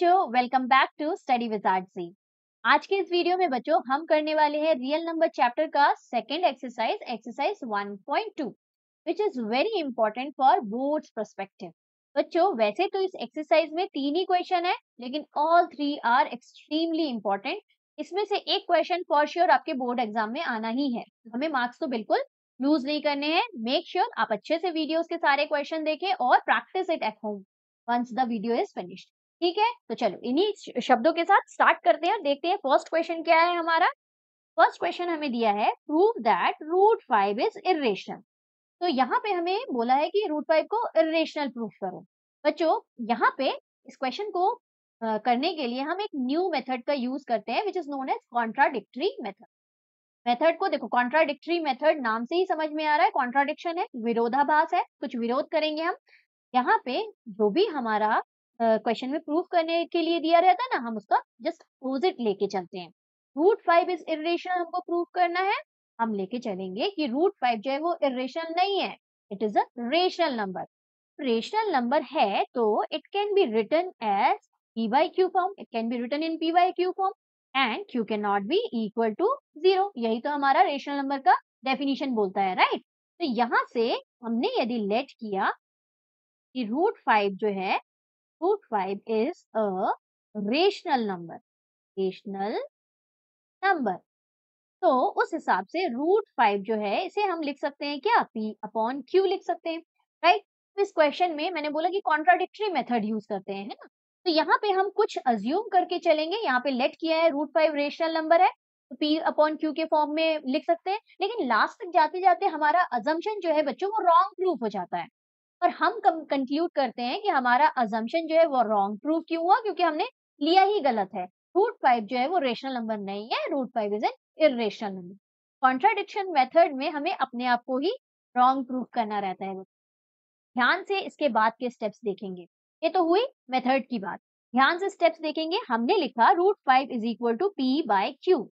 बच्चों welcome back to study with RG. आज के इस वीडियो में बच्चों हम करने वाले हैं रियल नंबर चैप्टर का second exercise 1.2 which is very important for boards perspective. बच्चों वैसे तो इस एक्सरसाइज में 3 ही क्वेश्चन है, लेकिन ऑल 3 आर एक्सट्रीमली इंपॉर्टेंट। इसमें से एक क्वेश्चन फॉर श्योर आपके बोर्ड एग्जाम में आना ही है। हमें मार्क्स तो बिल्कुल लूज नहीं करने हैं। मेक श्योर आप अच्छे से वीडियोस के सारे क्वेश्चन देखें और practice it at home once the video is finished. ठीक है, तो चलो इन्हीं शब्दों के साथ स्टार्ट करते हैं और देखते हैं फर्स्ट क्वेश्चन क्या है हमारा। फर्स्ट क्वेश्चन हमें दिया है prove that root 5 is irrational. तो यहाँ पे हमें बोला है कि रूट 5 को इर्रेशनल प्रूफ करो। बच्चों यहाँ पे इस क्वेश्चन को करने के लिए हम एक न्यू मेथड का यूज करते हैं which is known as contradictory method. Method को देखो, कॉन्ट्राडिक्टरी मेथड नाम से ही समझ में आ रहा है, कॉन्ट्राडिक्शन है, विरोधाभास है, कुछ विरोध करेंगे हम। यहाँ पे जो भी हमारा क्वेश्चन में प्रूफ करने के लिए दिया रहता है ना, हम उसका जस्ट अपोजिट लेके चलते हैं। रूट 5 इज इर्रेशनल हमको प्रूफ करना है, हम लेके चलेंगे कि रूट 5 जो है वो इर्रेशनल नहीं है, it is a rational number. Rational number है तो it can be written as p by q form, it can be written in p by q form and q can not be equal to 0। यही तो हमारा rational number का definition बोलता है, right. तो यहाँ से हमने यदि लेट किया कि रूट 5 जो है, root 5 is a rational number, rational number, तो उस हिसाब से रूट 5 जो है इसे हम लिख सकते हैं क्या, p अपॉन q लिख सकते हैं, राइट। तो इस क्वेश्चन में मैंने बोला कि कॉन्ट्राडिक्टरी मेथड यूज करते हैं, है ना। तो यहाँ पे हम कुछ अज्यूम करके चलेंगे। यहाँ पे लेट किया है रूट 5 रेशनल नंबर है, तो p अपॉन q के फॉर्म में लिख सकते हैं, लेकिन लास्ट तक जाते जाते हमारा अजम्पशन जो है बच्चों वो रॉन्ग प्रूफ हो जाता है और हम कंक्लूड करते हैं कि हमारा अजम्पशन जो है वो रॉन्ग प्रूफ क्यों हुआ, क्योंकि हमने लिया ही गलत है। रूट 5 जो है वो रेशनल नंबर नहीं है, root 5 is an irrational number. Contradiction method में हमें अपने आप को ही रॉन्ग प्रूफ करना रहता है। ध्यान से इसके बाद के स्टेप्स देखेंगे। ये तो हुई मेथड की बात, ध्यान से स्टेप्स देखेंगे। हमने लिखा root 5 is equal to p by q।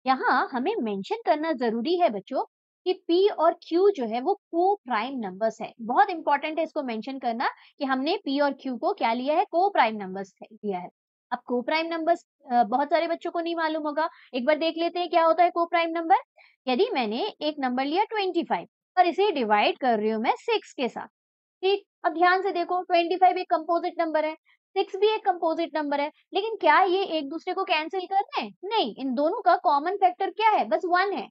यहाँ हमें मेंशन करना जरूरी है बच्चों कि p और q जो है वो को प्राइम नंबर्स है। बहुत इंपॉर्टेंट है इसको मेंशन करना कि हमने p और q को क्या लिया है, को प्राइम नंबर्स लिया है। अब को प्राइम नंबर्स बहुत सारे बच्चों को नहीं मालूम होगा, एक बार देख लेते हैं क्या होता है को प्राइम नंबर। यदि मैंने एक नंबर लिया 25 और इसे डिवाइड कर रही हूँ मैं 6 के साथ, ठीक। अब ध्यान से देखो, 25 एक कंपोजिट नंबर है, 6 भी एक कंपोजिट नंबर है, लेकिन क्या ये एक दूसरे को कैंसिल कर रहे हैं? नहीं, इन दोनों का कॉमन फैक्टर क्या है, बस 1 है।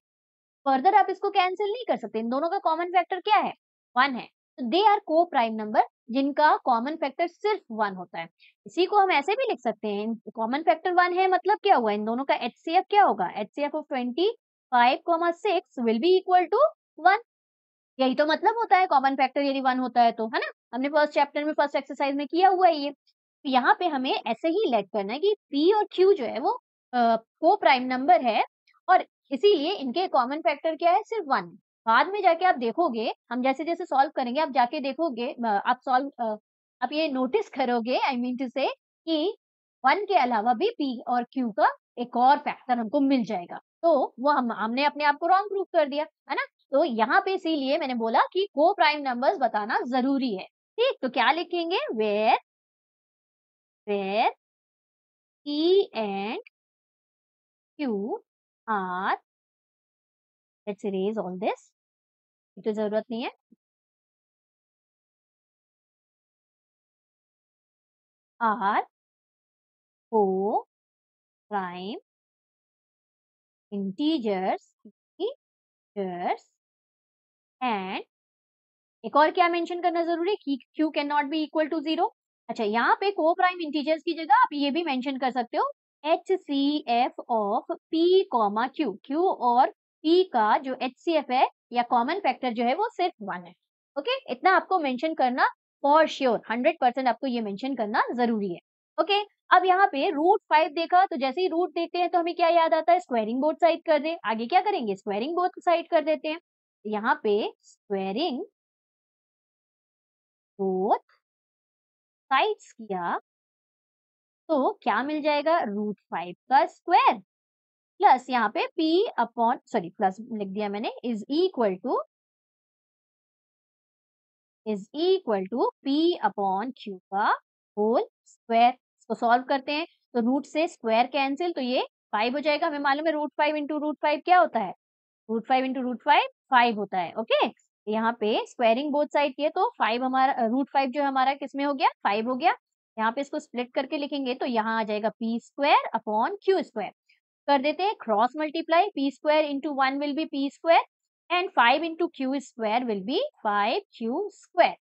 फर्दर आप इसको कैंसिल नहीं कर सकते, इन दोनों का कॉमन फैक्टर क्या है, 1 है। तो दे आर को प्राइम नंबर जिनका कॉमन फैक्टर सिर्फ 1 होता है। इसी को हम ऐसे भी लिख सकते हैं, कॉमन फैक्टर 1 है मतलब क्या हुआ, इन दोनों का HCF क्या होगा, HCF of 25, 6 will be equal to 1। यही तो मतलब होता है कॉमन फैक्टर यदि 1 होता है तो, है ना। हमने फर्स्ट चैप्टर में फर्स्ट एक्सरसाइज में किया हुआ है ये। तो यहाँ पे हमें ऐसे ही लेट करना है कि p और q जो है वो को प्राइम नंबर है और इसीलिए इनके कॉमन फैक्टर क्या है, सिर्फ 1 है। बाद में जाके आप देखोगे, हम जैसे जैसे सॉल्व करेंगे आप जाके देखोगे, आप ये नोटिस करोगे, आई मीन टू से कि 1 के अलावा भी p और q का एक और फैक्टर हमको मिल जाएगा। तो वो हमने अपने आप को रॉन्ग प्रूफ कर दिया, है ना। तो यहाँ पे इसीलिए मैंने बोला कि को प्राइम नंबर्स बताना जरूरी है, ठीक। तो क्या लिखेंगे, where p and q are, let's erase all this, तो जरूरत नहीं है, are को प्राइम इंटीजर्स एंड एक और क्या मेंशन करना जरूरी है कि q can not be equal to 0। अच्छा, यहाँ पे को प्राइम इंटीजर्स की जगह आप ये भी मेंशन कर सकते हो HCF of p comma q, q और p का जो HCF है या कॉमन फैक्टर जो है वो सिर्फ 1 है। ओके, इतना आपको मेंशन करना फॉर श्योर, 100% आपको ये मेंशन करना जरूरी है। ओके, अब यहाँ पे रूट 5 देखा तो जैसे ही रूट देखते हैं तो हमें क्या याद आता है, स्क्वायरिंग बोथ साइड कर दे। आगे क्या करेंगे, स्क्वायरिंग बोथ साइड कर देते हैं। यहाँ पे स्क्वायरिंग बोथ साइड्स किया तो क्या मिल जाएगा, रूट 5 का स्क्वायर प्लस यहाँ पे p अपॉन, सॉरी प्लस लिख दिया मैंने, is equal to p upon q का होल स्क्वायर। तो सॉल्व करते हैं, तो रूट से स्क्वायर कैंसिल, तो ये 5 हो जाएगा। हमें मालूम है √5 इंटू √5 क्या होता है? √5 इंटू √5 5 होता है। ओके, यहाँ पे स्क्वायरिंग बोथ साइड किए तो 5 हमारा √5 जो हमारा किसमें हो गया? 5 हो गया। यहाँ पे इसको स्प्लिट करके लिखेंगे तो यहाँ आ जाएगा p square upon q square. कर देते हैं cross multiply, p square into 1 will B p square and 5 into q square will be 5q square.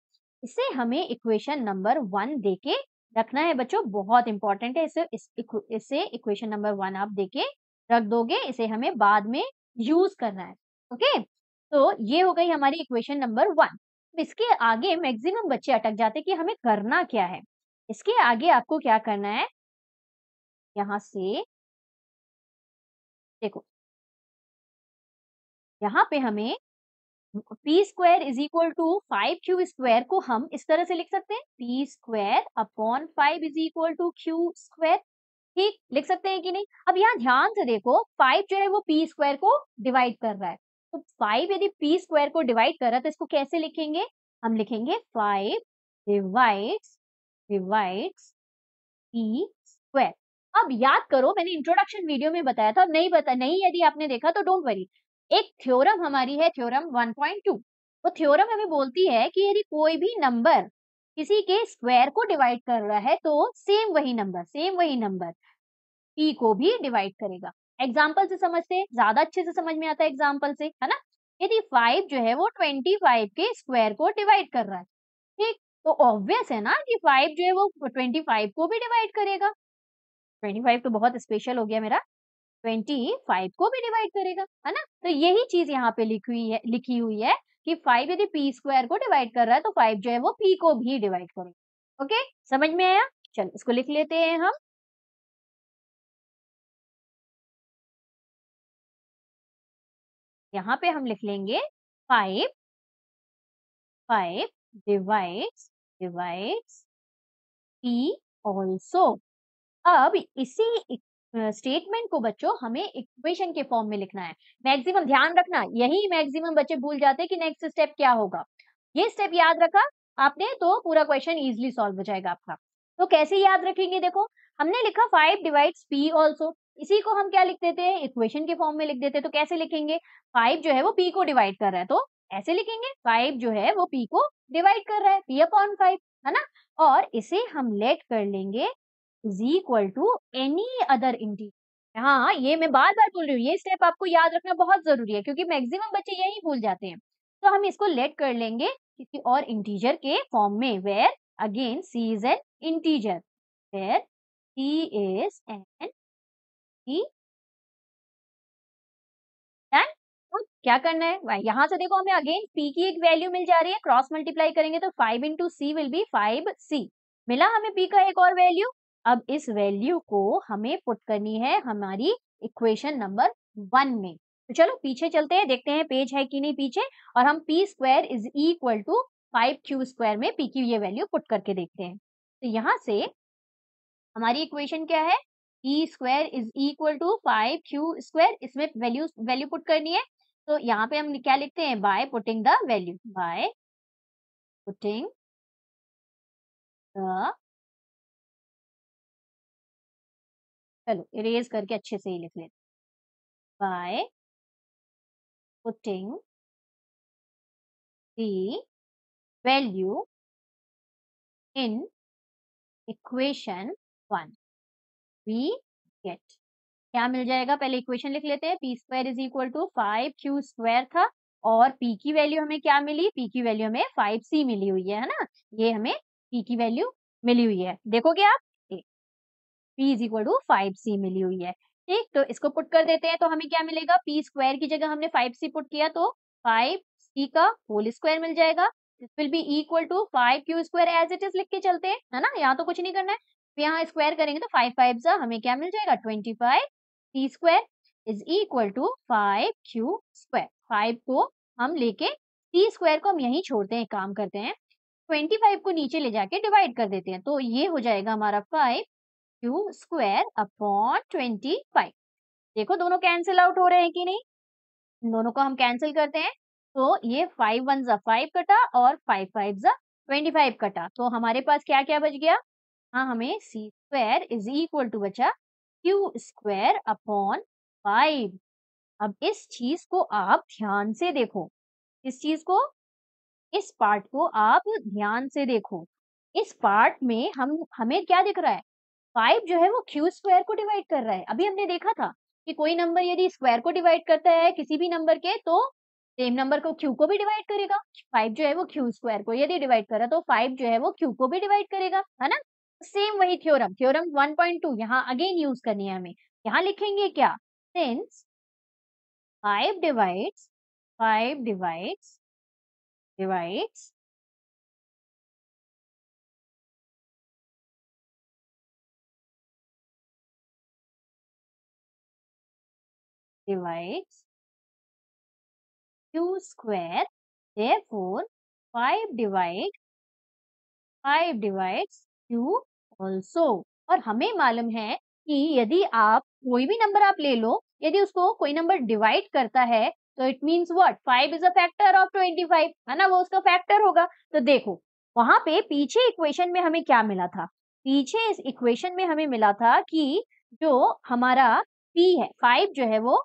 इसे हमें इक्वेशन नंबर 1 देके रखना है बच्चों, बहुत इंपॉर्टेंट है। इसे इक्वेशन नंबर 1 आप देके रख दोगे, इसे हमें बाद में यूज करना है। ओके, तो ये हो गई हमारी इक्वेशन नंबर 1। इसके आगे मैक्सिमम बच्चे अटक जाते कि हमें करना क्या है। इसके आगे आपको क्या करना है, यहाँ से देखो, यहाँ पे हमें p square is equal to 5q square को हम इस तरह से लिख सकते हैं, p square upon 5 is equal to q square. ठीक, लिख सकते हैं कि नहीं? अब यहाँ ध्यान से देखो, 5 जो है वो p स्क्वायर को डिवाइड कर रहा है, तो 5 यदि p स्क्वायर को डिवाइड कर रहा है तो इसको कैसे लिखेंगे? हम लिखेंगे 5 डिवाइड्स डिवाइड्स p स्क्वायर। अब याद करो, मैंने इंट्रोडक्शन वीडियो में बताया था, नहीं यदि आपने देखा तो डोंट वरी। एक थ्योरम हमारी है, थ्योरम 1.2। वो थ्योरम हमें बोलती है कि यदि कोई भी नंबर किसी के स्क्वायर को डिवाइड कर रहा है तो सेम वही नंबर p को भी डिवाइड करेगा। एग्जाम्पल से समझते हैं, ज्यादा अच्छे से समझ में आता है एग्जाम्पल से, है ना? यदि 5 जो है वो 25 के स्क्वायर को डिवाइड कर रहा है, ठीक, तो ऑब्वियस है ना कि 5 जो है वो 25 को भी डिवाइड करेगा। 25 तो बहुत स्पेशल हो गया मेरा, 25 को भी डिवाइड करेगा, है ना? तो यही चीज यहाँ पे लिखी हुई है कि 5 यदि p स्क्वायर को डिवाइड कर रहा है तो 5 जो है वो p को भी डिवाइड करेगा। ओके, समझ में आया? चलो इसको लिख लेते हैं हम। यहाँ पे हम लिख लेंगे 5 डिवाइड्स डिवाइड्स p ऑल्सो। अब इसी स्टेटमेंट को बच्चों हमें इक्वेशन के फॉर्म में लिखना है। मैक्सिमम ध्यान रखना, यही मैक्सिमम बच्चे भूल जाते हैं कि नेक्स्ट स्टेप क्या होगा। ये स्टेप याद रखा आपने तो पूरा क्वेश्चन इजीली सॉल्व हो जाएगा आपका। तो कैसे याद रखेंगे? देखो, हमने लिखा 5 डिवाइड्स p ऑल्सो, इसी को हम क्या लिख देते हैं? इक्वेशन के फॉर्म में लिख देते हैं। तो कैसे लिखेंगे? 5 जो है वो p को डिवाइड कर रहा है, तो ऐसे लिखेंगे 5 जो है वो p को डिवाइड कर रहा है, p अपॉन 5, है ना? और इसे हम लेट कर लेंगे is equal to any other integer. हाँ, ये मैं बार बार बोल रही हूँ, ये स्टेप आपको याद रखना बहुत जरूरी है क्योंकि मैक्सिमम बच्चे यही भूल जाते हैं। तो हम इसको लेट कर लेंगे किसी और इंटीजर के फॉर्म में, where again c is an integer, where c is an integer. Done. तो क्या करना है, यहाँ से देखो हमें अगेन p की एक वैल्यू मिल जा रही है, क्रॉस मल्टीप्लाई करेंगे तो 5 into C will be 5c। मिला हमें p का एक और वैल्यू। अब इस वैल्यू को हमें पुट करनी है हमारी इक्वेशन नंबर 1 में। तो चलो पीछे चलते हैं, देखते हैं पेज है कि नहीं पीछे, और हम p square is equal to 5q square में p की ये वैल्यू पुट करके देखते हैं। तो यहाँ से हमारी इक्वेशन क्या है? p square is equal to 5q square, इसमें वैल्यू पुट करनी है। तो यहाँ पे हम क्या लिखते हैं? By putting the value, by putting the, चलो इरेज करके अच्छे से ही लिख लेते, by putting the value in equation 1 we get, क्या मिल जाएगा? पहले इक्वेशन लिख लेते हैं, p square is equal to 5q square था, और p की वैल्यू हमें क्या मिली? p की वैल्यू हमें 5c मिली हुई है ना? ये हमें p की वैल्यू मिली हुई है, देखोगे आप, p is equal to 5c मिली हुई है। ठीक, तो इसको पुट कर देते हैं तो हमें क्या मिलेगा? p स्क्वायर की जगह हमने 5c पुट किया तो 5c का होल स्क्वायर मिल जाएगा। This will be equal to 5q square as it is लिख के चलते हैं, है ना? यहाँ तो कुछ नहीं करना है, तो यहाँ स्क्वायर करेंगे तो 5 5 जा हमें क्या मिल जाएगा? 25 c square is equal to 5q square. 5 को हम लेके c स्क्वायर को हम यहीं छोड़ते हैं, काम करते हैं 25 को नीचे ले जाके डिवाइड कर देते हैं, तो ये हो जाएगा हमारा 5q स्क्वायर अपॉन 25। देखो दोनों कैंसिल आउट हो रहे हैं कि नहीं? दोनों को हम कैंसिल करते हैं तो ये 5 1 जा 5 कटा और 5 5 जा 25 कटा, तो हमारे पास क्या क्या बच गया? हाँ, हमें सी स्क्वायर इज इक्वल टू बचा क्यू स्क्वायर अपॉन 5। अब इस चीज को आप ध्यान से देखो, इस चीज को, इस पार्ट को आप ध्यान से देखो। इस पार्ट में हमें क्या दिख रहा है? 5 जो है वो क्यू स्क्वायर को डिवाइड कर रहा है। अभी हमने देखा था कि कोई नंबर यदि स्क्वायर को डिवाइड करता है किसी भी नंबर के, तो सेम नंबर को क्यू को भी डिवाइड करेगा। 5 जो है वो क्यू स्क्वायर को यदि डिवाइड कर रहा है तो 5 जो है वो क्यू को भी डिवाइड करेगा, है ना? सेम वही थ्योरम, थ्योरम 1.2 यहाँ अगेन यूज करनी है हमें। यहाँ लिखेंगे क्या? Since 5 divides q square, therefore 5 divides q also। और हमें मालूम है कि यदि आप कोई भी नंबर आप ले लो, यदि उसको कोई नंबर डिवाइड करता है तो it means what? 5 is a factor of 25, है ना? वो उसका फैक्टर होगा। तो देखो वहां पे पीछे इक्वेशन में हमें क्या मिला था? पीछे इस इक्वेशन में हमें मिला था कि जो हमारा p है, 5 जो है वो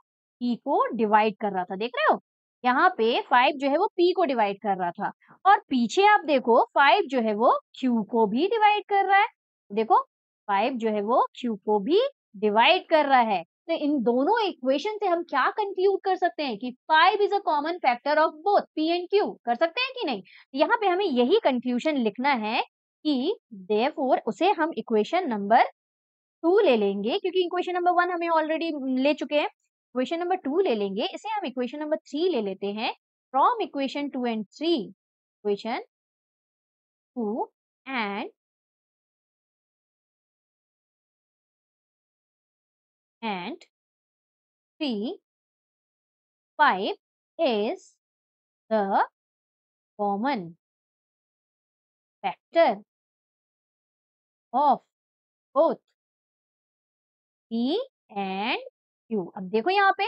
p को डिवाइड कर रहा था। देख रहे हो? यहाँ पे 5 जो है वो p को डिवाइड कर रहा था, और पीछे आप देखो 5 जो है वो q को भी डिवाइड कर रहा है। देखो 5 जो है वो q को भी डिवाइड कर रहा है। तो इन दोनों इक्वेशन से हम क्या कंक्लूड कर सकते हैं कि 5 is a common factor of both p and q। कर सकते हैं कि नहीं? यहाँ पे हमें यही कंक्लूजन लिखना है कि देयरफॉर उसे हम इक्वेशन नंबर 2 ले लेंगे, क्योंकि इक्वेशन नंबर 1 हमें ऑलरेडी ले चुके हैं। इक्वेशन नंबर 2 ले लेंगे, इसे हम इक्वेशन नंबर 3 ले लेते हैं। From equation 2 and 3, equation 2 and 3, 5 is the common factor of both p and q। अब देखो यहाँ पे,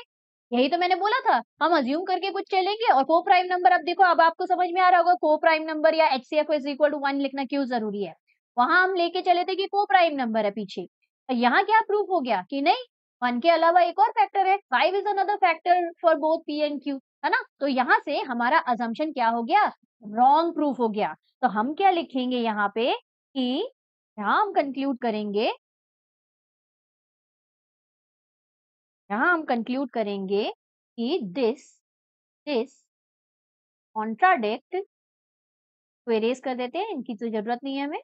यही तो मैंने बोला था, हम अज्यूम करके कुछ चलेंगे और को प्राइम नंबर। अब देखो, अब आपको समझ में आ रहा होगा को प्राइम नंबर या HCF इज इक्वल टू 1 लिखना क्यों जरूरी है। वहां हम लेके चले थे कि को प्राइम नंबर है पीछे, यहाँ क्या प्रूफ हो गया कि नहीं, 1 के अलावा एक और फैक्टर है, 5 is another factor for both p and q, है ना? तो यहाँ से हमारा अजम्पशन क्या हो गया? रॉन्ग प्रूफ हो गया। तो हम क्या लिखेंगे यहाँ पे कि यहाँ हम कंक्लूड करेंगे, यहाँ हम कंक्लूड करेंगे कि दिस कॉन्ट्राडिक्ट, तो इरेज कर देते हैं, इनकी तो जरूरत नहीं है हमें।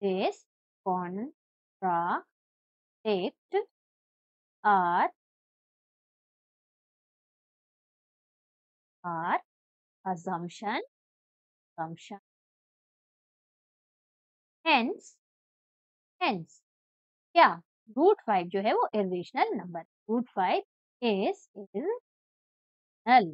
This contradict our assumption, hence क्या? √5 जो है वो इरेशनल नंबर, √5 इज इरेशनल।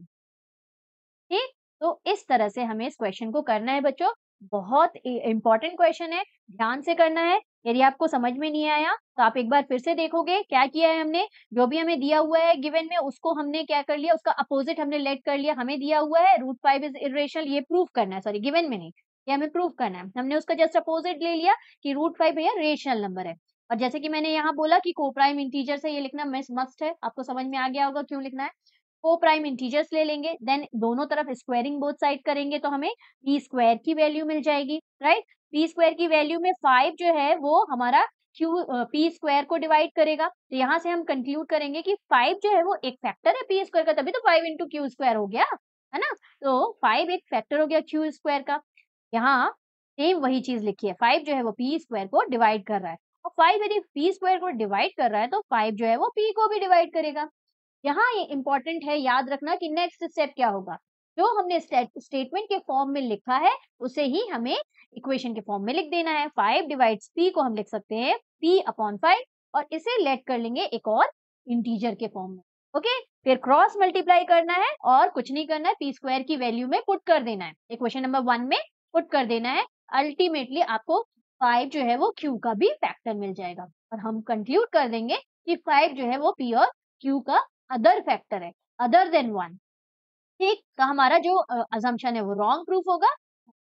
ठीक, तो इस तरह से हमें इस क्वेश्चन को करना है बच्चों। बहुत इंपॉर्टेंट क्वेश्चन है, ध्यान से करना है। यदि आपको समझ में नहीं आया तो आप एक बार फिर से देखोगे क्या किया है हमने। जो भी हमें दिया हुआ है गिवन में, उसको हमने क्या कर लिया, उसका अपोजिट हमने लेट कर लिया। हमें दिया हुआ है √5 इज इरेशनल, ये प्रूफ करना है, सॉरी गिवन में नहीं, ये हमें प्रूफ करना है। हमने उसका जस्ट अपोजिट ले लिया कि √5 भैया रेशनल नंबर है। और जैसे कि मैंने यहाँ बोला कि को प्राइम इंटीजर से ये लिखना मस्ट है, आपको समझ में आ गया होगा क्यों लिखना है। को प्राइम इंटीजर्स ले लेंगे, देन दोनों तरफ स्क्वायरिंग बोथ साइड करेंगे तो हमें p स्क्वायर की वैल्यू मिल जाएगी, राइट? p स्क्वायर की वैल्यू में 5 जो है वो हमारा p स्क्वायर को डिवाइड करेगा। तो यहाँ से हम कंक्लूड करेंगे कि 5 जो है वो एक फैक्टर है p स्क्वायर का, तभी तो 5 इंटू क्यू स्क्वायर हो गया, है ना? तो 5 एक फैक्टर हो गया क्यू स्क्वायर का। यहाँ सेम वही चीज लिखी है, 5 जो है वो p स्क्वायर को डिवाइड कर रहा है, और 5 यदि p स्क्वायर को डिवाइड कर रहा है तो 5 जो है वो p को भी डिवाइड करेगा। यहाँ ये इंपॉर्टेंट है, याद रखना कि नेक्स्ट स्टेप क्या होगा। जो हमने स्टेटमेंट के फॉर्म में लिखा है उसे ही हमें इक्वेशन के फॉर्म में लिख देना है। 5 डिवाइड्स p को हम लिख सकते हैं p अपॉन 5, और इसे लेट कर लेंगे एक और इंटीजर के फॉर्म में। ओके, फिर क्रॉस मल्टीप्लाई करना है और कुछ नहीं करना है, p स्क्वायर की वैल्यू में पुट कर देना है, इक्वेशन नंबर 1 में पुट कर देना है। अल्टीमेटली आपको 5 जो है वो q का भी फैक्टर मिल जाएगा, और हम कंक्लूड कर देंगे कि 5 जो है वो p और q का अदर फैक्टर है, अदर देन 1। ठीक, तो हमारा जो अजम्पशन है वो रॉन्ग प्रूफ होगा।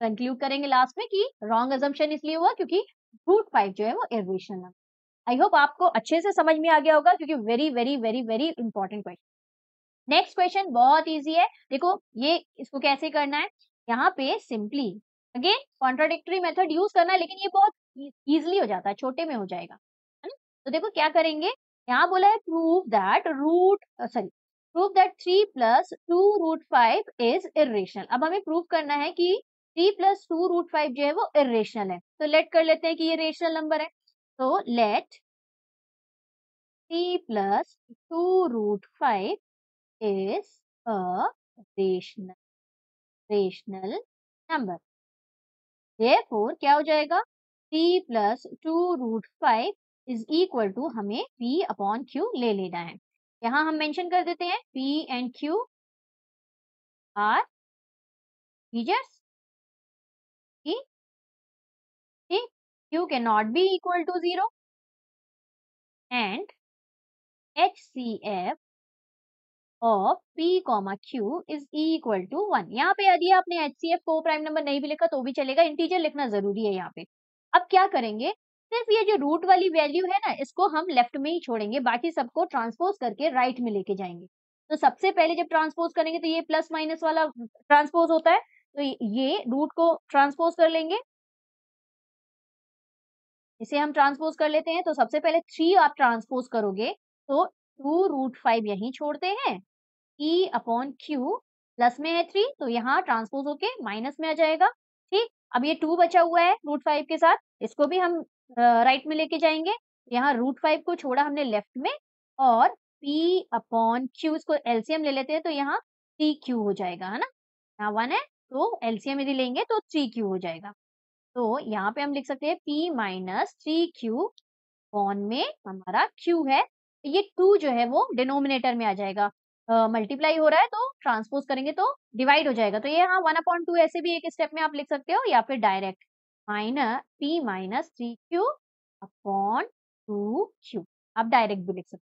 कंक्लूड करेंगे लास्ट में कि रॉन्ग अजम्पशन इसलिए हुआ क्योंकि रूट 5 जो है वो इर्रेशनल नंबर। आई होप आपको अच्छे से समझ में आ गया होगा क्योंकि very very very very important question. Next question बहुत इजी है। देखो ये इसको कैसे करना है, यहाँ पे simply again contradictory method use करना है, लेकिन ये बहुत इजीली हो जाता है, छोटे में हो जाएगा, है ना। तो देखो क्या करेंगे, यहाँ बोला है prove that 3 plus 2 root 5 is irrational. अब हमें प्रूव करना है कि 3 प्लस 2 रूट 5 जो है वो इर्रेशनल है। तो लेट कर लेते हैं कि ये रेशनल नंबर है। तो late 3 plus 2 root 5 is a rational number. Therefore क्या हो जाएगा, 3 plus 2 root 5 is equal to, हमें P upon Q ले लेना है। यहाँ हम मेंशन कर देते हैं P and Q are integers। ठीक, Q cannot be equal to 0 and HCF of P, Q is equal to 1। यहाँ पे यदि आपने HCF को प्राइम नंबर नहीं भी लिखा तो भी चलेगा, इंटीजर लिखना जरूरी है यहाँ पे। अब क्या करेंगे, सिर्फ ये जो रूट वाली वैल्यू है ना, इसको हम लेफ्ट में ही छोड़ेंगे, बाकी सबको ट्रांसपोज करके राइट में लेके जाएंगे। तो सबसे पहले जब ट्रांसपोज करेंगे तो ये प्लस माइनस वाला ट्रांसपोज होता है, तो ये रूट को ट्रांसपोज कर लेंगे। इसे हम ट्रांसपोज कर लेते हैं, तो सबसे पहले 3 आप ट्रांसपोज करोगे तो 2 रूट 5 यहीं छोड़ते हैं, E अपॉन क्यू प्लस में है 3 तो यहाँ ट्रांसपोज होके माइनस में आ जाएगा। ठीक, अब ये 2 बचा हुआ है रूट 5 के साथ, इसको भी हम राइट में लेके जाएंगे। यहाँ रूट 5 को छोड़ा हमने लेफ्ट में, और P अपॉन क्यू, इसको एलसीएम ले लेते हैं तो यहाँ 3Q हो जाएगा, है ना। यहाँ 1 है तो एलसीएम यदि लेंगे तो 3Q हो जाएगा। तो यहाँ पे हम लिख सकते हैं P माइनस 3Q अपॉन में हमारा Q है, ये 2 जो है वो डिनोमिनेटर में आ जाएगा, मल्टीप्लाई हो रहा है तो ट्रांसपोज करेंगे तो डिवाइड हो जाएगा। तो ये यहाँ 1/2 ऐसे भी एक स्टेप में आप लिख सकते हो, या फिर direct P minus 3Q upon 2Q, आप डायरेक्ट भी लिख सकते हो।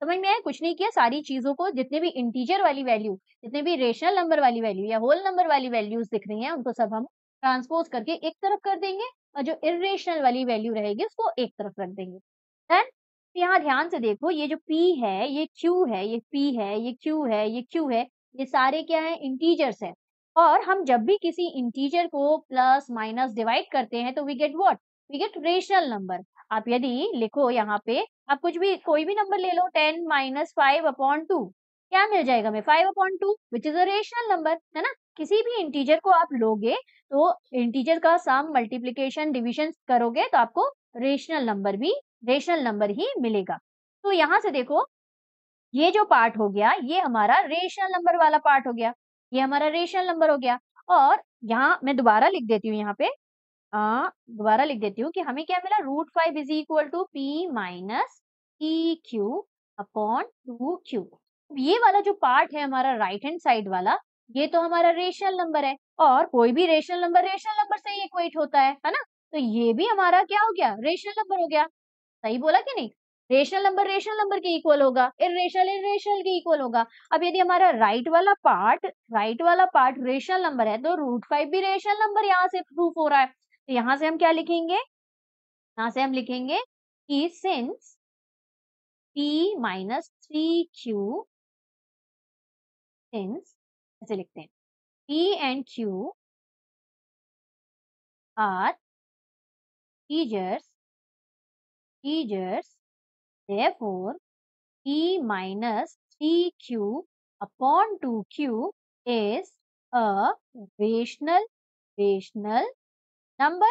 समझ में आया, कुछ नहीं किया, सारी चीजों को जितने भी इंटीजर वाली वैल्यू, जितने भी रेशनल नंबर वाली वैल्यू या होल नंबर वाली वैल्यूज दिख रही हैं, उनको सब हम ट्रांसपोज करके एक तरफ कर देंगे, और जो इरेशनल वाली वैल्यू रहेगी उसको एक तरफ रख देंगे। देन यहाँ ध्यान से देखो, ये जो P है, ये Q है, ये P है, ये Q है, ये Q है, ये सारे क्या है, इंटीजर्स है। और हम जब भी किसी इंटीजर को प्लस माइनस डिवाइड करते हैं तो we get what, we get rational number. आप यदि लिखो यहाँ पे, आप कुछ भी कोई भी नंबर ले लो, 10 माइनस 5/2, क्या मिल जाएगा हमें, 5/2 which is a rational number, है ना। किसी भी इंटीजर को आप लोगे तो इंटीजर का सम मल्टीप्लिकेशन डिविजन करोगे तो आपको रेशनल नंबर ही मिलेगा। तो यहाँ से देखो, ये जो पार्ट हो गया ये हमारा रेशनल नंबर वाला पार्ट हो गया, ये हमारा रेशनल नंबर हो गया। और यहाँ मैं दोबारा लिख देती हूँ, यहाँ पे दोबारा लिख देती हूँ कि हमें क्या मिला, root 5 is equal to P minus PQ upon 2Q। ये वाला जो पार्ट है हमारा राइट हैंड साइड वाला, ये तो हमारा रेशनल नंबर है, और कोई भी रेशनल नंबर से ही इक्वेट होता है ना। तो ये भी हमारा क्या हो गया, रेशनल नंबर हो गया। सही बोला कि नहीं, रेशनल नंबर के इक्वल होगा, इरेशनल के इक्वल होगा। अब यदि हमारा राइट वाला पार्ट रेशनल नंबर है तो रूट 5 भी रेशनल नंबर यहाँ से प्रूफ हो रहा है। तो यहाँ से हम क्या लिखेंगे, यहाँ से हम लिखेंगे कि since P minus 3Q, since ऐसे लिखते हैं, P and Q are integers, therefore P minus 3Q upon 2Q is a rational number.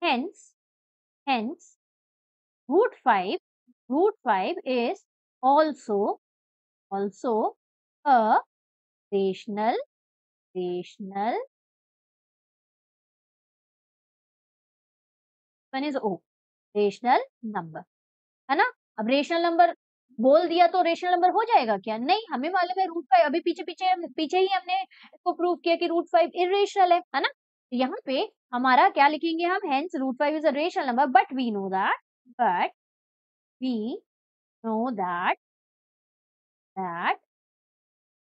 Hence root 5 is also a rational one is O, rational number, है ना। अब rational number बोल दिया तो rational number हो जाएगा क्या, नहीं, हमें मालूम है रूट 5, अभी पीछे ही हमने इसको प्रूव किया कि रूट 5 इरेशनल है ना। तो यहाँ पे हमारा क्या लिखेंगे हम, hence root 5 is a rational number, but we know that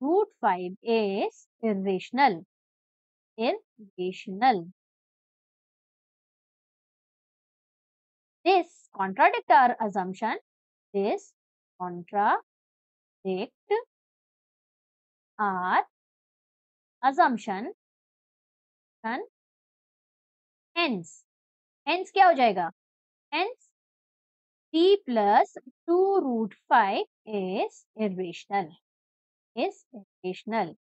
root 5 is irrational. irrational. This contradict our assumption. This contradict our assumption. Hence, hence क्या हो जाएगा? Hence t plus 2 root 5 is irrational. Is irrational.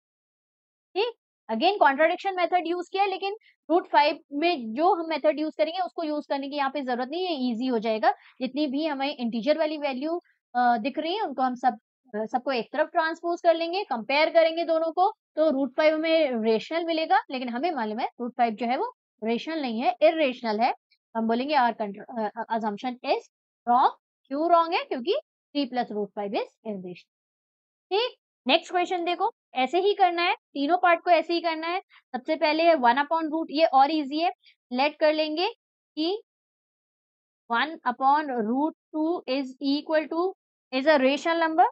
ठीक, again contradiction method use किया है, लेकिन root 5 में जो हम मेथड यूज करेंगे उसको यूज करने की यहाँ पे जरूरत नहीं है, इजी हो जाएगा। जितनी भी हमें इंटीजर वाली वैल्यू दिख रही है उनको हम सबको एक तरफ ट्रांसपोज कर लेंगे, कंपेयर करेंगे दोनों को, तो रूट 5 हमें रेशनल मिलेगा, लेकिन हमें मालूम है रूट 5 जो है वो रेशनल नहीं है, इरेशनल है। हम बोलेंगे आवर अजम्पशन इज रॉन्ग। क्यों रॉन्ग है? क्योंकि 3 प्लस रूट 5 इज इरेशनल। ठीक, नेक्स्ट क्वेश्चन देखो, ऐसे ही करना है, तीनों पार्ट को ऐसे ही करना है। सबसे पहले है 1 अपॉन रूट, ये और इजी है, लेट कर लेंगे कि 1 upon root 2 is equal to is a rational number.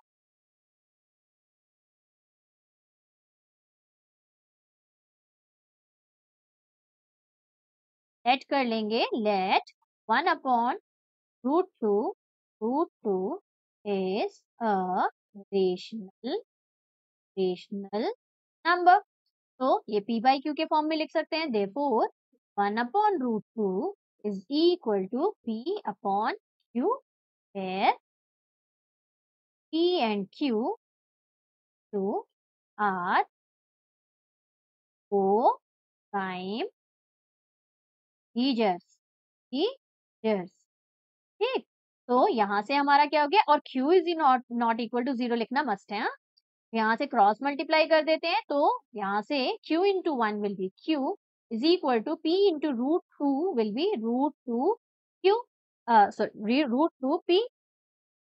Let कर लेंगे, let 1 upon root two is a rational number. तो ये p बाई क्यू के फॉर्म में लिख सकते हैं। Therefore 1 upon root 2 is equal to p upon q, where p and q are co-prime integers। ठीक, तो यहाँ से हमारा क्या हो गया, और q is not equal to 0 लिखना मस्ट है। यहाँ से क्रॉस मल्टीप्लाई कर देते हैं, तो यहाँ से q into 1 will be q is equal to p into root 2 will be root 2 q, sorry root 2 p,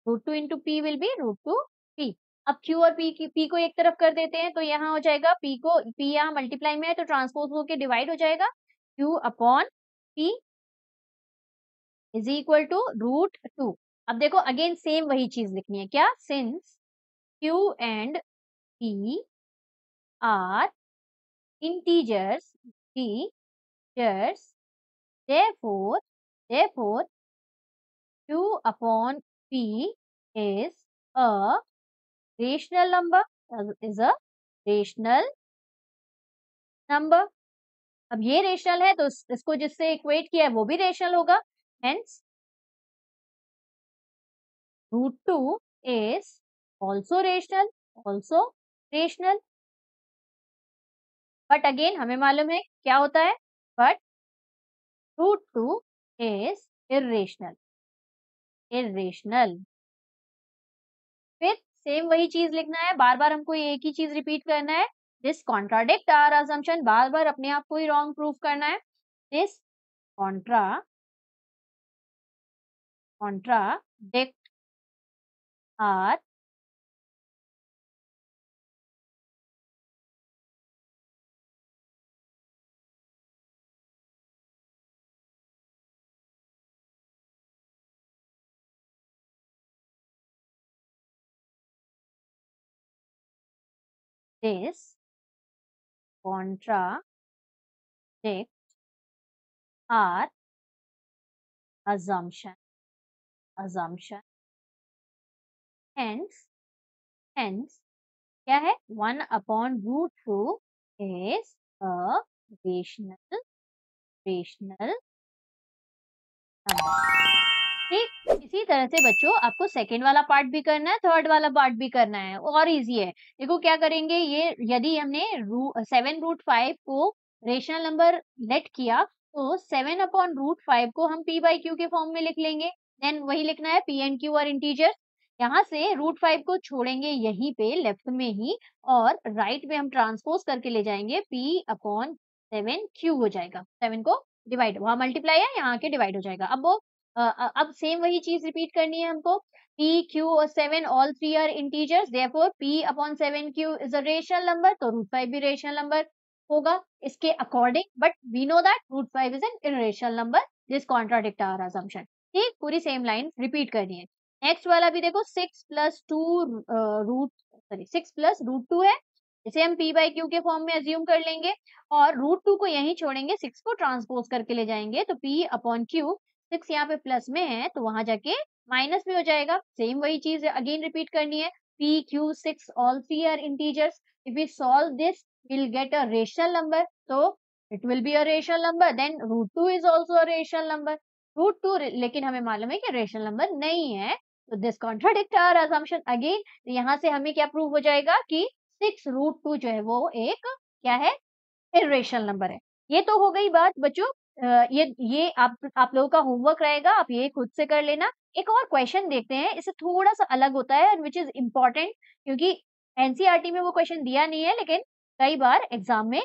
root 2 into p will be root 2 p। अब q और p को एक तरफ कर देते हैं, तो यहाँ हो जाएगा p यहाँ मल्टीप्लाई में है तो ट्रांसपोज होके डिवाइड हो जाएगा, q upon p is equal to root 2। अब देखो अगेन सेम वही चीज लिखनी है, क्या? Since q and p are integers, therefore q upon p is a rational number, is a rational number। अब ये रेशनल है तो इसको जिससे इक्वेट किया है वो भी रेशनल होगा, hence root 2 is also rational. But again हमें मालूम है क्या होता है, बट रूट 2 इज इरेशनल। फिर सेम वही चीज लिखना है, बार बार हमको एक ही चीज रिपीट करना है। दिस कॉन्ट्राडिक्ट आवर असम्पशन, बार बार अपने आप को ही रॉन्ग प्रूफ करना है। This contradict our this contradict our assumption hence क्या है, 1 upon root 2 is a rational number. ठीक, इसी तरह से बच्चों आपको सेकेंड वाला पार्ट भी करना है, थर्ड वाला पार्ट भी करना है, और इजी है। देखो क्या करेंगे, ये यदि हमने 7 रूट 5 को रेशनल नंबर लेट किया, तो 7 अपॉन रूट 5 को हम p बाई क्यू के फॉर्म में लिख लेंगे। देन वही लिखना है, p and q are integer. यहाँ से रूट 5 को छोड़ेंगे यहीं पे लेफ्ट में ही, और राइट में हम ट्रांसपोज करके ले जाएंगे, p अपॉन 7 q हो जाएगा। 7 को डिवाइड, वहां मल्टीप्लाई है, यहाँ के डिवाइड हो जाएगा। अब वो अब सेम वही चीज रिपीट करनी है हमको, p q और 7 all three are integers, therefore p upon 7q is a rational number, तो रूट 5 भी रेशनल नंबर होगा इसके according. But we know that root 5 is an irrational number, this contradict our assumption. ठीक, पूरी same line repeat करनी है। Next वाला भी देखो, 6 प्लस रूट 2 है, इसे हम p बाई क्यू के फॉर्म में अज्यूम कर लेंगे और √2 को यहीं छोड़ेंगे, 6 को ट्रांसपोज करके ले जाएंगे तो p अपॉन क्यू, 6 यहाँ पे प्लस में है तो वहां जाके माइनस में हो जाएगा। सेम वही चीज अगेन रिपीट करनी है, p q 6 all 3 are integers, if we solve this we'll get a rational number, so it will be a rational number, then √2 is also a rational number, √2 लेकिन हमें मालूम है कि रेशनल नंबर नहीं है, तो this contradict our assumption again। तो यहाँ से हमें क्या प्रूव हो जाएगा कि 6√2 जो है वो एक क्या है, इर्रेशनल नंबर है। ये तो हो गई बात बच्चों, ये आप लोगों का होमवर्क रहेगा, आप ये खुद से कर लेना। एक और क्वेश्चन देखते हैं, इससे थोड़ा सा अलग होता है विच इज इम्पोर्टेंट, क्योंकि एनसीईआरटी में वो क्वेश्चन दिया नहीं है लेकिन कई बार एग्जाम में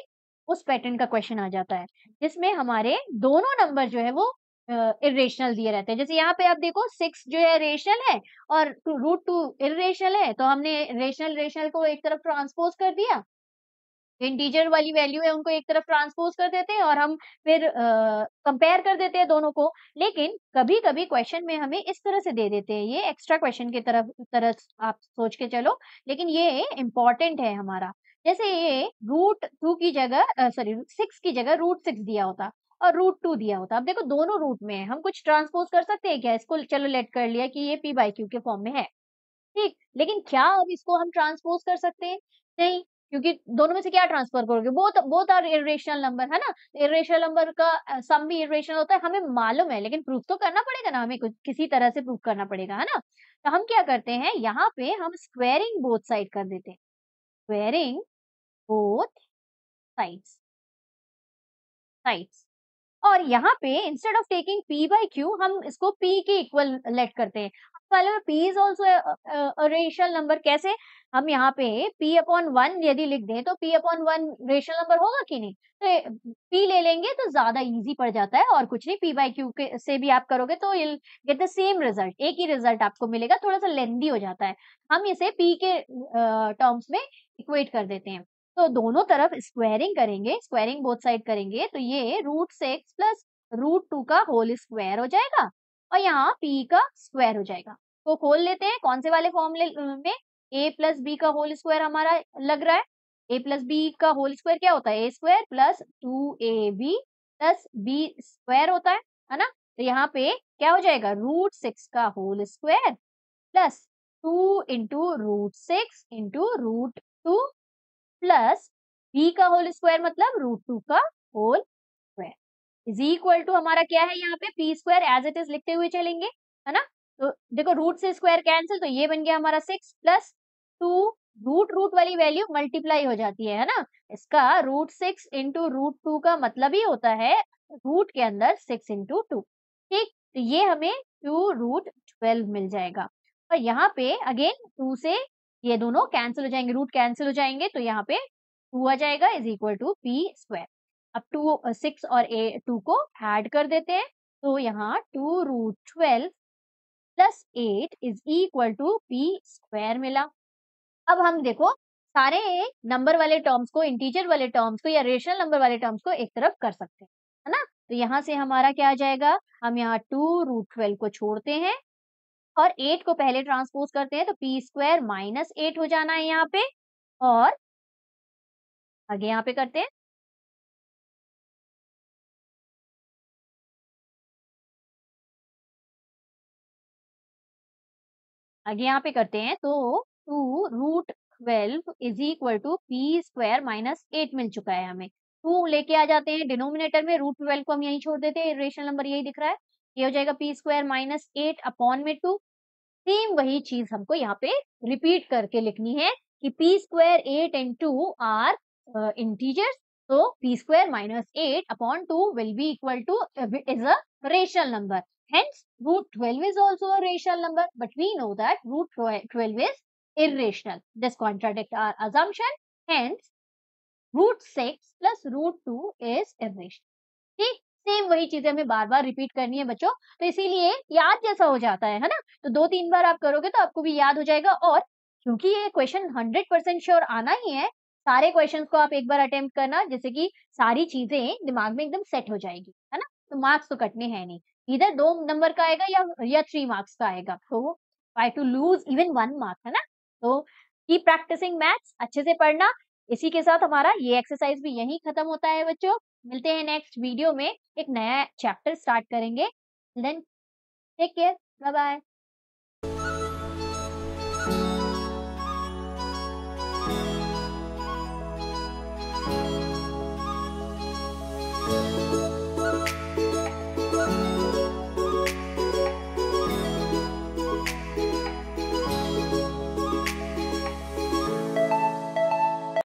उस पैटर्न का क्वेश्चन आ जाता है, जिसमें हमारे दोनों नंबर जो है वो इरेशनल दिए रहते हैं। जैसे यहाँ पे आप देखो 6 जो है रेशनल है और √2 इरेशनल है, तो हमने रेशनल रेशनल को एक तरफ ट्रांसपोज कर दिया, इंटीजर वाली वैल्यू है उनको एक तरफ ट्रांसपोज कर देते हैं और हम फिर कंपेयर कर देते हैं दोनों को। लेकिन कभी-कभी क्वेश्चन में हमें इस तरह से दे देते हैं, ये एक्स्ट्रा क्वेश्चन की तरह आप सोच के चलो, लेकिन ये इम्पोर्टेंट है हमारा। जैसे ये √2 की जगह सॉरी 6 की जगह √6 दिया होता और √2 दिया होता। अब देखो दोनों रूट में है, हम कुछ ट्रांसपोज कर सकते हैं क्या? इसको चलो लेट कर लिया कि ये p बाई क्यू के फॉर्म में है, ठीक, लेकिन क्या अब इसको हम ट्रांसपोज कर सकते हैं? नहीं, क्योंकि दोनों में से क्या ट्रांसफर करोगे? Both both are irrational number, है ना? इर्रेशनल नंबर का सम भी इर्रेशनल होता है, हमें मालूम है, लेकिन प्रूफ तो करना पड़ेगा ना, हमें कुछ किसी तरह से प्रूफ करना पड़ेगा, है ना? तो हम क्या करते हैं, यहाँ पे हम स्क्वेयरिंग बोथ साइड कर देते हैं, स्क्वेयरिंग बोथ साइड्स साइड्स और यहाँ पे instead of taking p by Q हम इसको p के इक्वल लेट करते हैं। वाले p is also rational number, कैसे? हम यहाँ पे p अपॉन 1 यदि लिख दें तो p अपॉन 1 रेशनल नंबर होगा कि नहीं? तो p ले लेंगे तो ज्यादा इजी पड़ जाता है और कुछ नहीं, p बाई क्यू के से भी आप करोगे तो you'll get the same result, एक ही रिजल्ट आपको मिलेगा, थोड़ा सा लेंदी हो जाता है। हम इसे p के टर्म्स में इक्वेट कर देते हैं, तो दोनों तरफ स्क्वायरिंग करेंगे, स्क्वायरिंग बोथ साइड करेंगे तो ये √6 प्लस √2 का होल स्क्वायर हो जाएगा और यहाँ p का स्क्वायर हो जाएगा। तो खोल लेते हैं कौन से वाले फॉर्मूले में, a प्लस बी का होल स्क्वायर हमारा लग रहा है, a प्लस बी का होल स्क्वायर क्या होता है, a square plus 2ab plus b square होता है ना? तो यहाँ पे क्या हो जाएगा, √6 का whole square plus 2 into √6 into √2 plus b का होल स्क्वायर मतलब √2 का whole square is equal to हमारा क्या है, यहाँ पे p square as it is लिखते हुए चलेंगे, है ना? तो देखो रूट से स्क्वायर कैंसिल, तो ये बन गया हमारा 6 प्लस 2, रूट रूट वाली वैल्यू मल्टीप्लाई हो जाती है ना? इसका √6 इंटू √2 का मतलब ही होता है रूट के अंदर 6 इंटू 2, ठीक? तो ये हमें 2√12 मिल जाएगा और यहाँ पे अगेन 2 से ये दोनों कैंसिल हो जाएंगे, रूट कैंसिल हो जाएंगे, तो यहाँ पे 2 आ जाएगा is equal to p square. अब 6 और 2 को ऐड कर देते हैं, तो यहाँ 2√12 plus 8 is equal to p square मिला। अब हम देखो सारे नंबर वाले टर्म्स को, इंटीजर वाले टर्म्स को या रेशनल नंबर वाले टर्म्स को एक तरफ कर सकते हैं, है ना? तो यहाँ से हमारा क्या आ जाएगा, हम यहाँ 2√12 को छोड़ते हैं और 8 को पहले ट्रांसपोज करते हैं, तो p स्क्वायर माइनस 8 हो जाना है यहाँ पे और आगे यहाँ पे करते हैं, आगे यहाँ पे करते हैं तो 2√12 is equal to p square minus 8 मिल चुका है हमें। 2 लेके आ जाते हैं डिनोमिनेटर में, √12 को हम यहीं छोड़ देते हैं, रेशनल नंबर यही दिख रहा है, ये हो जाएगा p स्क्वायर माइनस 8 अपॉन में 2। सेम वही चीज हमको यहाँ पे रिपीट करके लिखनी है कि p square 8 and 2 are integers, तो p square minus 8 upon 2 will be equal to is a rational number, hence √12 is also a rational number, but we know that √12 is irrational. This contradicts our assumption, hence √6 plus √2 is irrational. ठीक, same वही चीजें हमें बार बार repeat करनी है बच्चों, तो इसीलिए याद जैसा हो जाता है ना? तो 2-3 बार आप करोगे तो आपको भी याद हो जाएगा और क्योंकि ये क्वेश्चन 100% श्योर आना ही है, सारे क्वेश्चंस को आप एक बार अटेम्प्ट करना, जिससे कि सारी चीजें दिमाग में एकदम सेट हो जाएगी, है ना? तो मार्क्स तो कटने हैं नहीं, इधर 2 नंबर का आएगा या 3 मार्क्स का आएगा, तो try to lose even 1 mark, है ना? तो कीप प्रैक्टिसिंग मैथ्स, अच्छे से पढ़ना, इसी के साथ हमारा ये एक्सरसाइज भी यहीं खत्म होता है बच्चों। मिलते हैं नेक्स्ट वीडियो में, एक नया चैप्टर स्टार्ट करेंगे। Then take care, bye bye.